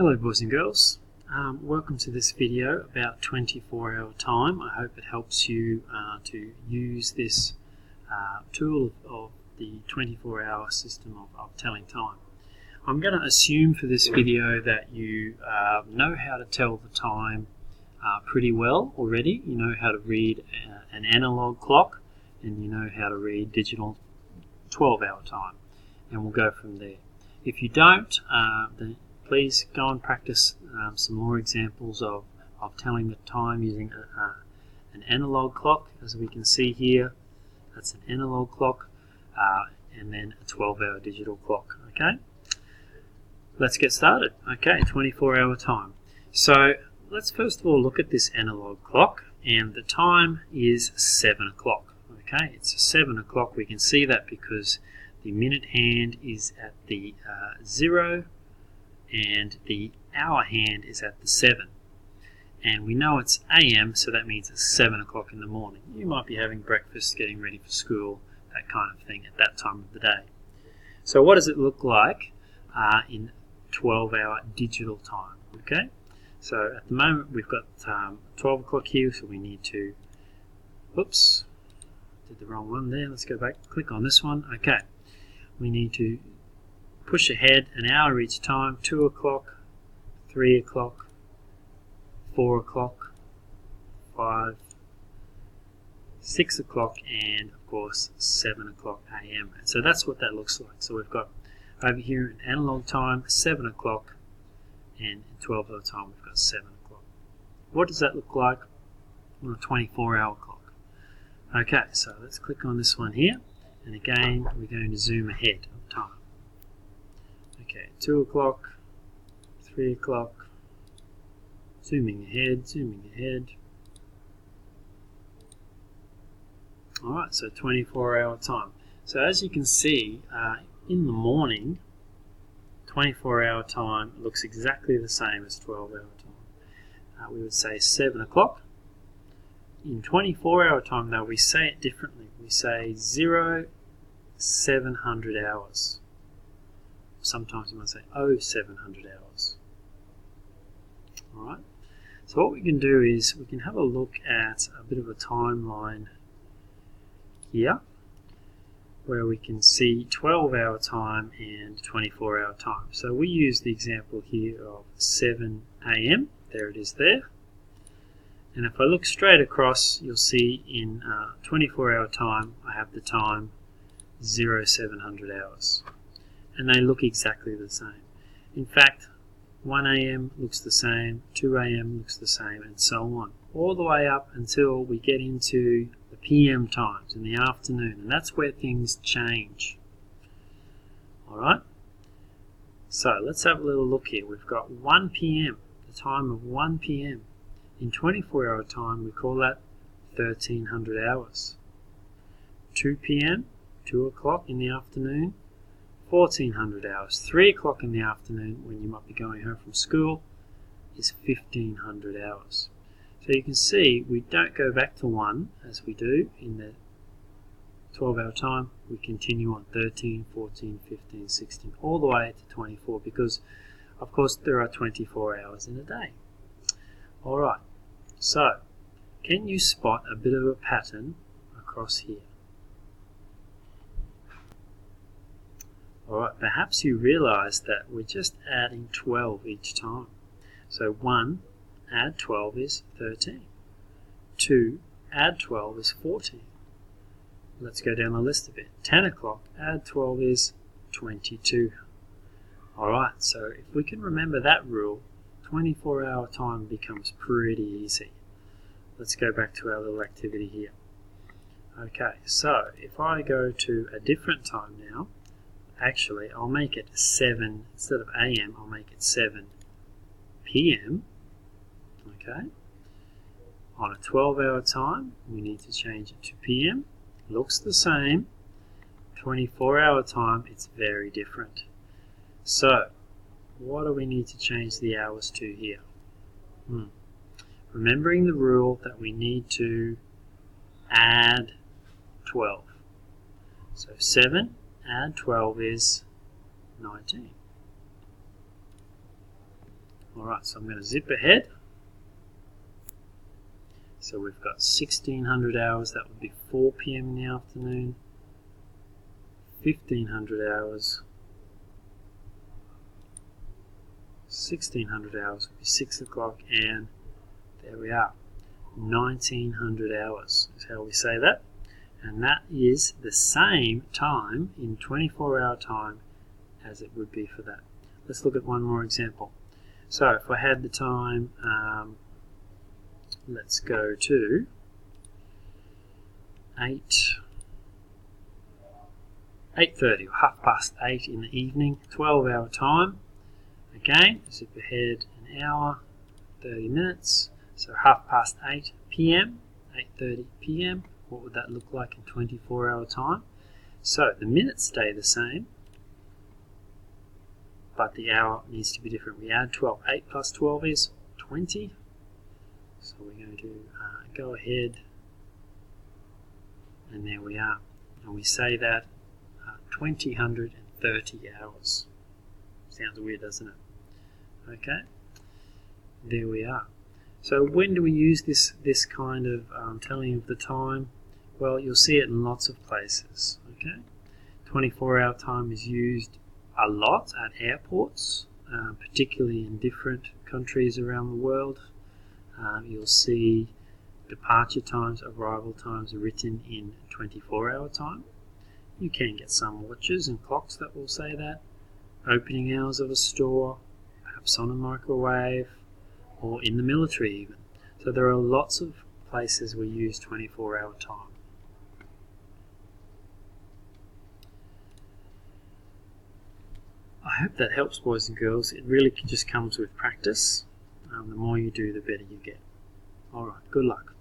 Hello boys and girls, welcome to this video about 24-hour time. I hope it helps you to use this tool of the 24-hour system of telling time. I'm going to assume for this video that you know how to tell the time pretty well already. You know how to read an analog clock and you know how to read digital 12-hour time, and we'll go from there. If you don't, then please go and practice some more examples of telling the time using an analog clock. As we can see here, that's an analog clock, and then a 12-hour digital clock. Okay, let's get started. Okay, 24-hour time. So let's first of all look at this analog clock, and the time is 7 o'clock. Okay, it's 7 o'clock. We can see that because the minute hand is at the 0 and the hour hand is at the 7. And we know it's AM, so that means it's 7 o'clock in the morning. You might be having breakfast, getting ready for school, that kind of thing at that time of the day. So what does it look like in 12-hour digital time? Okay, so at the moment we've got 12 o'clock here, so we need to, oops, did the wrong one there. Let's go back, click on this one. Okay, we need to push ahead an hour each time: 2 o'clock, 3 o'clock, 4 o'clock, 5, 6 o'clock, and of course 7 o'clock AM. And so that's what that looks like. So we've got over here in analog time 7 o'clock, and in 12-hour time we've got 7 o'clock. What does that look like on a 24-hour clock? Okay, so let's click on this one here, and again we're going to zoom ahead of time. Okay, 2 o'clock, 3 o'clock, zooming ahead. Alright, so 24-hour time. So as you can see, in the morning, 24-hour time looks exactly the same as 12-hour time. We would say 7 o'clock. In 24-hour time, though, we say it differently. We say 0700 hours. Sometimes you might say 0700 hours. Alright, so what we can do is we can have a look at a bit of a timeline here where we can see 12-hour time and 24-hour time. So we use the example here of 7 AM. There it is there. And if I look straight across, you'll see in 24-hour time I have the time 0700 hours. And they look exactly the same. In fact, 1 AM looks the same, 2 AM looks the same, and so on, all the way up until we get into the PM times in the afternoon, and that's where things change. Alright, so let's have a little look here. We've got 1 PM, the time of 1 PM. In 24-hour time, we call that 1300 hours. 2 PM, 2 o'clock in the afternoon, 1400 hours. 3 o'clock in the afternoon, when you might be going home from school, is 1500 hours. So you can see we don't go back to 1 as we do in the 12-hour time. We continue on 13, 14, 15, 16, all the way to 24, because of course there are 24 hours in a day. Alright, so can you spot a bit of a pattern across here? Alright, perhaps you realize that we're just adding 12 each time. So 1 add 12 is 13. 2 add 12 is 14. Let's go down the list a bit. 10 o'clock add 12 is 22. Alright, so if we can remember that rule, 24-hour time becomes pretty easy. Let's go back to our little activity here. Okay, so if I go to a different time now, actually, I'll make it 7, instead of AM, I'll make it 7 PM. Okay. On a 12-hour time, we need to change it to PM. Looks the same. 24-hour time, it's very different. So, what do we need to change the hours to here? Remembering the rule that we need to add 12. So 7 add 12 is 19. Alright, so I'm going to zip ahead. So we've got 1600 hours, that would be 4 p.m. in the afternoon. 1500 hours. 1600 hours would be 6 o'clock, and there we are. 1900 hours is how we say that. And that is the same time in 24-hour time as it would be for that. Let's look at one more example. So if I had the time, let's go to 8:30 or 8:30 in the evening, 12-hour time. Again, zip ahead an hour, 30 minutes. So 8:30 p.m., 8:30 p.m. What would that look like in 24-hour time? So the minutes stay the same, but the hour needs to be different. We add 12. 8 plus 12 is 20. So we're going to go ahead, and there we are. And we say that 2030 hours. Sounds weird, doesn't it? Okay, there we are. So when do we use this kind of telling of the time? Well, you'll see it in lots of places. Okay, 24-hour time is used a lot at airports, particularly in different countries around the world. You'll see departure times, arrival times written in 24-hour time. You can get some watches and clocks that will say that. Opening hours of a store, perhaps on a microwave, or in the military even. So there are lots of places we use 24-hour time. I hope that helps, boys and girls. It really just comes with practice. The more you do, the better you get. Alright, good luck.